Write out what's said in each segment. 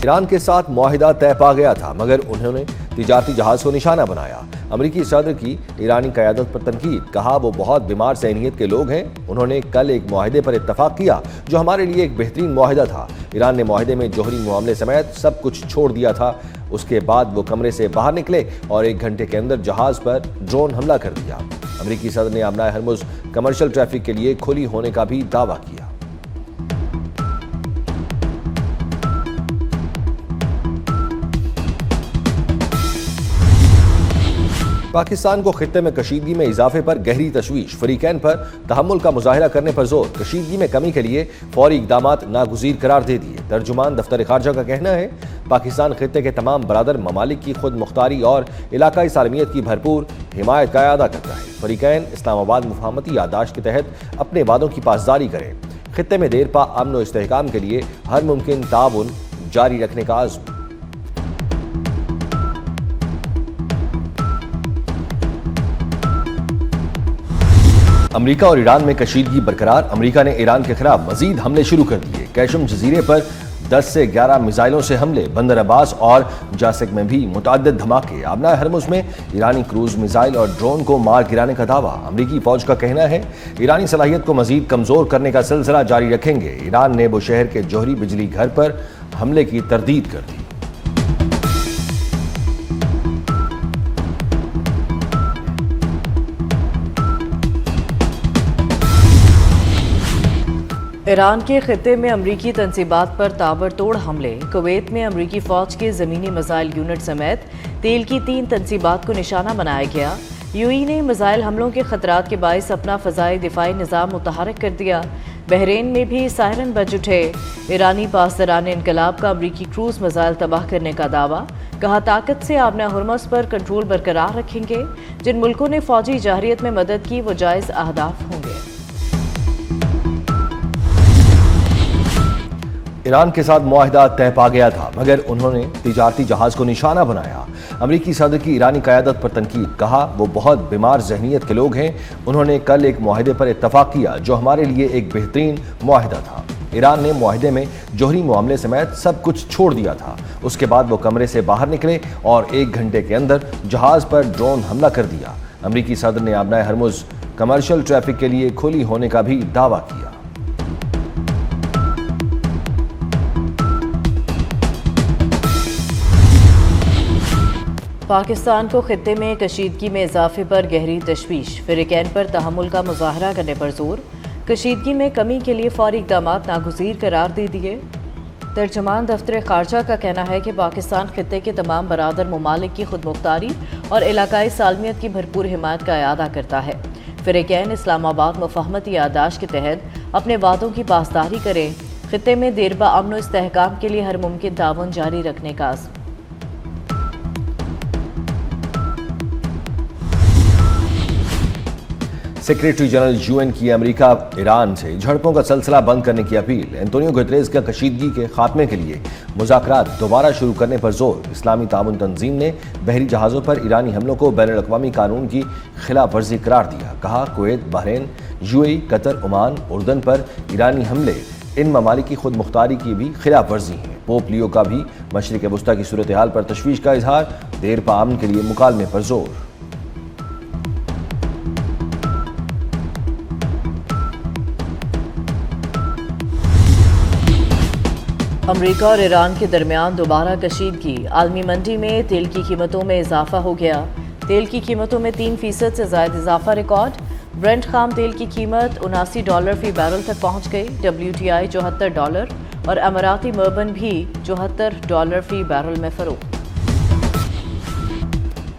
ایران کے ساتھ معاہدہ طے پا گیا تھا مگر انہوں نے تجارتی جہاز کو نشانہ بنایا۔ امریکی صدر کی ایرانی قیادت پر تنقید، کہا وہ بہت بیمار ذہنیت کے لوگ ہیں۔ انہوں نے کل ایک معاہدے پر اتفاق کیا جو ہمارے لیے ایک بہترین معاہدہ تھا۔ ایران نے معاہدے میں جوہری معاملے سمیت سب کچھ چھوڑ دیا تھا۔ اس کے بعد وہ کمرے سے باہر نکلے اور 1 گھنٹے کے اندر جہاز پر ڈرون حملہ کر دیا۔ امریکی صدر نے آبنائے ہرمز کمرشل ٹریفک کے لیے کھلی ہونے کا بھی دعویٰ کیا۔ پاکستان کو خطے میں کشیدگی میں اضافے پر گہری تشویش، فریقین پر تحمل کا مظاہرہ کرنے پر زور، کشیدگی میں کمی کے لیے فوری اقدامات ناگزیر قرار دے دیے۔ ترجمان دفتر خارجہ کا کہنا ہے پاکستان خطے کے تمام برادر ممالک کی خود مختاری اور علاقائی سالمیت کی بھرپور حمایت کا اعادہ کرتا ہے۔ فریقین اسلام آباد مفاہمتی یادداشت کے تحت اپنے وعدوں کی پاسداری کریں، خطے میں دیر پا امن و استحکام کے لیے ہر ممکن تعاون جاری رکھنے کا عزم۔ امریکہ اور ایران میں کشیدگی برقرار، امریکہ نے ایران کے خلاف مزید حملے شروع کر دیے۔ کیشم جزیرے پر 10 سے 11 میزائلوں سے حملے، بندر عباس اور جاسک میں بھی متعدد دھماکے۔ آبنائے ہرمز میں ایرانی کروز میزائل اور ڈرون کو مار گرانے کا دعویٰ، امریکی فوج کا کہنا ہے ایرانی صلاحیت کو مزید کمزور کرنے کا سلسلہ جاری رکھیں گے۔ ایران نے بوشہر کے جوہری بجلی گھر پر حملے کی تردید کر دی۔ ایران کے خطے میں امریکی تنصیبات پر تابڑتوڑ حملے، کویت میں امریکی فوج کے زمینی میزائل یونٹ سمیت تیل کی 3 تنصیبات کو نشانہ بنایا گیا۔ یو ای نے میزائل حملوں کے خطرات کے باعث اپنا فضائی دفاعی نظام متحرک کر دیا۔ بحرین میں بھی سائرن بج اٹھے۔ ایرانی پاسداران انقلاب کا امریکی کروز میزائل تباہ کرنے کا دعویٰ، کہا طاقت سے آبنائے ہرمز پر کنٹرول برقرار رکھیں گے۔ جن ملکوں نے فوجی جارحیت میں مدد کی وہ جائز اہداف ہوں گے۔ ایران کے ساتھ معاہدہ طے پا گیا تھا مگر انہوں نے تجارتی جہاز کو نشانہ بنایا۔ امریکی صدر کی ایرانی قیادت پر تنقید، کہا وہ بہت بیمار ذہنیت کے لوگ ہیں۔ انہوں نے کل ایک معاہدے پر اتفاق کیا جو ہمارے لیے ایک بہترین معاہدہ تھا۔ ایران نے معاہدے میں جوہری معاملے سمیت سب کچھ چھوڑ دیا تھا۔ اس کے بعد وہ کمرے سے باہر نکلے اور 1 گھنٹے کے اندر جہاز پر ڈرون حملہ کر دیا۔ امریکی صدر نے آبنائے ہرمز کمرشل ٹریفک کے لیے کھلی ہونے کا بھی دعویٰ کیا۔ پاکستان کو خطے میں کشیدگی میں اضافے پر گہری تشویش، فریقین پر تحمل کا مظاہرہ کرنے پر زور، کشیدگی میں کمی کے لیے فوری اقدامات ناگزیر قرار دے دیے۔ ترجمان دفتر خارجہ کا کہنا ہے کہ پاکستان خطے کے تمام برادر ممالک کی خود مختاری اور علاقائی سالمیت کی بھرپور حمایت کا اعادہ کرتا ہے۔ فریقین اسلام آباد مفاہمتی یادداشت کے تحت اپنے وعدوں کی پاسداری کریں، خطے میں دیرپا امن و استحکام کے لیے ہر ممکن تعاون جاری رکھنے کا عزم۔ سیکریٹری جنرل یو این کی امریکہ ایران سے جھڑپوں کا سلسلہ بند کرنے کی اپیل، اینٹونیو گوتریز کا کشیدگی کے خاتمے کے لیے مذاکرات دوبارہ شروع کرنے پر زور۔ اسلامی تعاون تنظیم نے بحری جہازوں پر ایرانی حملوں کو بین الاقوامی قانون کی خلاف ورزی قرار دیا، کہا Kuwait, Bahrain, you a E, Qatar, Oman, اردن پر ایرانی حملے ان ممالک کی خود مختاری کی بھی خلاف ورزی ہیں۔ پوپ لیو کا بھی مشرق وسطیٰ کی صورتحال پر تشویش کا اظہار، دیر پا امن کے لیے مکالمے پر زور۔ امریکہ اور ایران کے درمیان دوبارہ کشیدگی، عالمی منڈی میں تیل کی قیمتوں میں اضافہ ہو گیا۔ تیل کی قیمتوں میں 3% سے زائد اضافہ ریکارڈ، برنٹ خام تیل کی قیمت $79 فی بیرل تک پہنچ گئی، WTI $74 اور اماراتی مربن بھی $74 فی بیرل میں فروخت۔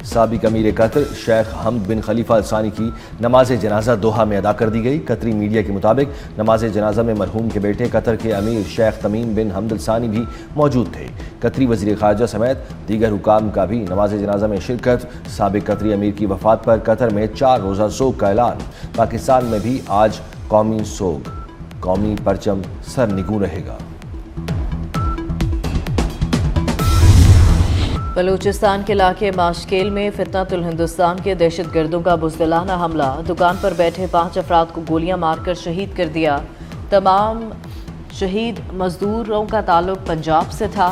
سابق امیر قطر شیخ حمد بن خلیفہ الثانی کی نماز جنازہ دوحہ میں ادا کر دی گئی۔ قطری میڈیا کے مطابق نماز جنازہ میں مرحوم کے بیٹے قطر کے امیر شیخ تمیم بن حمد الثانی بھی موجود تھے۔ قطری وزیر خارجہ سمیت دیگر حکام کا بھی نماز جنازہ میں شرکت۔ سابق قطری امیر کی وفات پر قطر میں 4 روزہ سوگ کا اعلان۔ پاکستان میں بھی آج قومی سوگ، قومی پرچم سر نگوں رہے گا۔ بلوچستان کے علاقے ماشکیل میں فتنۃ الہندوستان کے دہشت گردوں کا بزدلانہ حملہ، دکان پر بیٹھے 5 افراد کو گولیاں مار کر شہید کر دیا۔ تمام شہید مزدوروں کا تعلق پنجاب سے تھا۔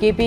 KP,